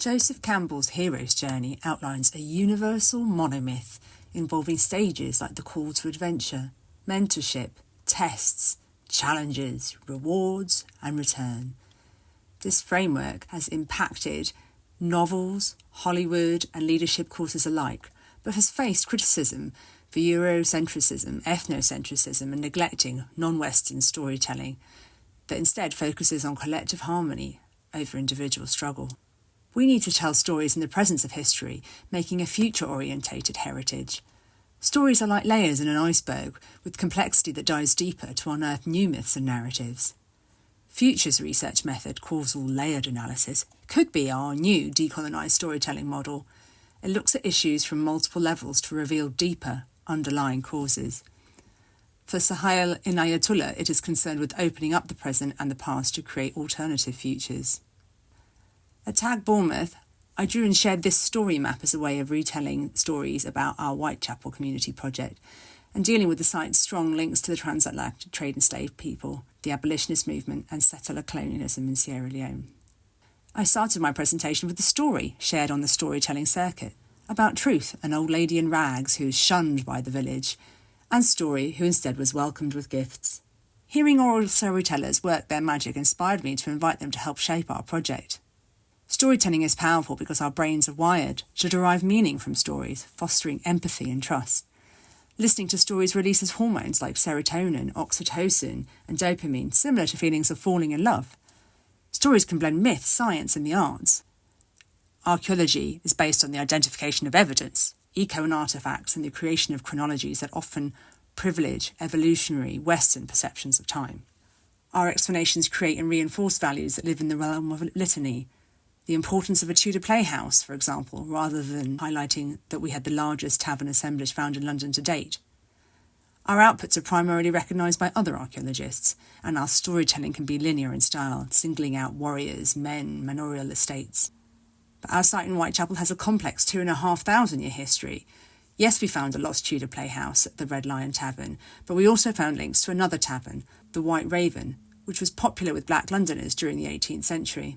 Joseph Campbell's hero's journey outlines a universal monomyth involving stages like the call to adventure, mentorship, tests, challenges, rewards, and return. This framework has impacted novels, Hollywood, and leadership courses alike, but has faced criticism for Eurocentrism, ethnocentrism, and neglecting non-Western storytelling that instead focuses on collective harmony over individual struggle. We need to tell stories in the presence of history, making a future-orientated heritage. Stories are like layers in an iceberg, with complexity that dives deeper to unearth new myths and narratives. Future's research method, causal layered analysis, could be our new decolonised storytelling model. It looks at issues from multiple levels to reveal deeper, underlying causes. For Suhail Inayatullah, it is concerned with opening up the present and the past to create alternative futures. At Tag Bournemouth, I drew and shared this story map as a way of retelling stories about our Whitechapel community project and dealing with the site's strong links to the transatlantic trade and slave people, the abolitionist movement and settler colonialism in Sierra Leone. I started my presentation with a story shared on the storytelling circuit about Truth, an old lady in rags who was shunned by the village, and Story, who instead was welcomed with gifts. Hearing oral storytellers work their magic inspired me to invite them to help shape our project. Storytelling is powerful because our brains are wired to derive meaning from stories, fostering empathy and trust. Listening to stories releases hormones like serotonin, oxytocin, and dopamine, similar to feelings of falling in love. Stories can blend myth, science, and the arts. Archaeology is based on the identification of evidence, eco and artefacts, and the creation of chronologies that often privilege evolutionary Western perceptions of time. Our explanations create and reinforce values that live in the realm of litany. The importance of a Tudor playhouse, for example, rather than highlighting that we had the largest tavern assemblage found in London to date. Our outputs are primarily recognised by other archaeologists, and our storytelling can be linear in style, singling out warriors, men, manorial estates. But our site in Whitechapel has a complex 2,500-year history. Yes, we found a lost Tudor playhouse at the Red Lion Tavern, but we also found links to another tavern, the White Raven, which was popular with black Londoners during the 18th century.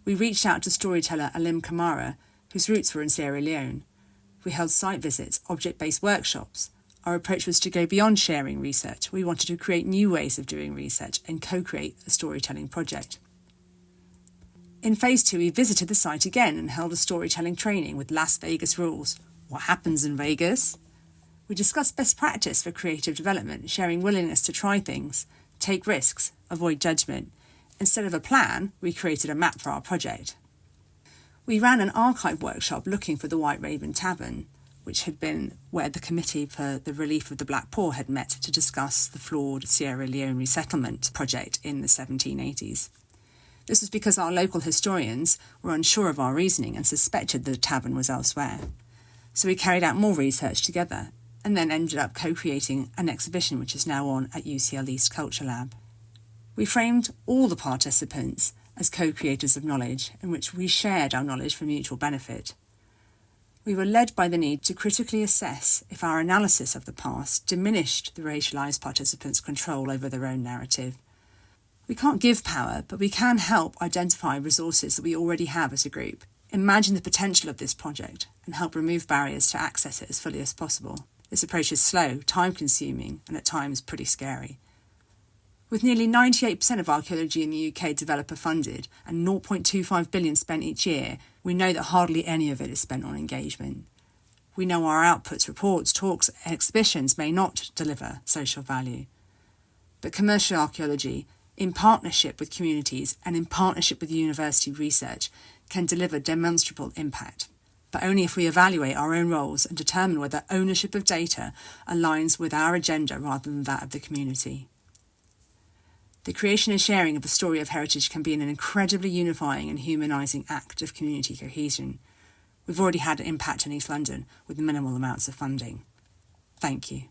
We reached out to storyteller Alim Kamara, whose roots were in Sierra Leone. We held site visits, object-based workshops. Our approach was to go beyond sharing research. We wanted to create new ways of doing research and co-create a storytelling project. In Phase 2, we visited the site again and held a storytelling training with Las Vegas rules. What happens in Vegas? We discussed best practice for creative development, sharing willingness to try things, take risks, avoid judgment. Instead of a plan, we created a map for our project. We ran an archive workshop looking for the White Raven Tavern, which had been where the Committee for the Relief of the Black Poor had met to discuss the flawed Sierra Leone resettlement project in the 1780s. This was because our local historians were unsure of our reasoning and suspected the tavern was elsewhere. So we carried out more research together and then ended up co-creating an exhibition which is now on at UCL East Culture Lab. We framed all the participants as co-creators of knowledge, in which we shared our knowledge for mutual benefit. We were led by the need to critically assess if our analysis of the past diminished the racialised participants' control over their own narrative. We can't give power, but we can help identify resources that we already have as a group, imagine the potential of this project, and help remove barriers to access it as fully as possible. This approach is slow, time-consuming, and at times pretty scary. With nearly 98% of archaeology in the UK developer funded and 0.25 billion spent each year, we know that hardly any of it is spent on engagement. We know our outputs, reports, talks, exhibitions may not deliver social value. But commercial archaeology, in partnership with communities and in partnership with university research, can deliver demonstrable impact. But only if we evaluate our own roles and determine whether ownership of data aligns with our agenda rather than that of the community. The creation and sharing of the story of heritage can be an incredibly unifying and humanising act of community cohesion. We've already had an impact in East London with minimal amounts of funding. Thank you.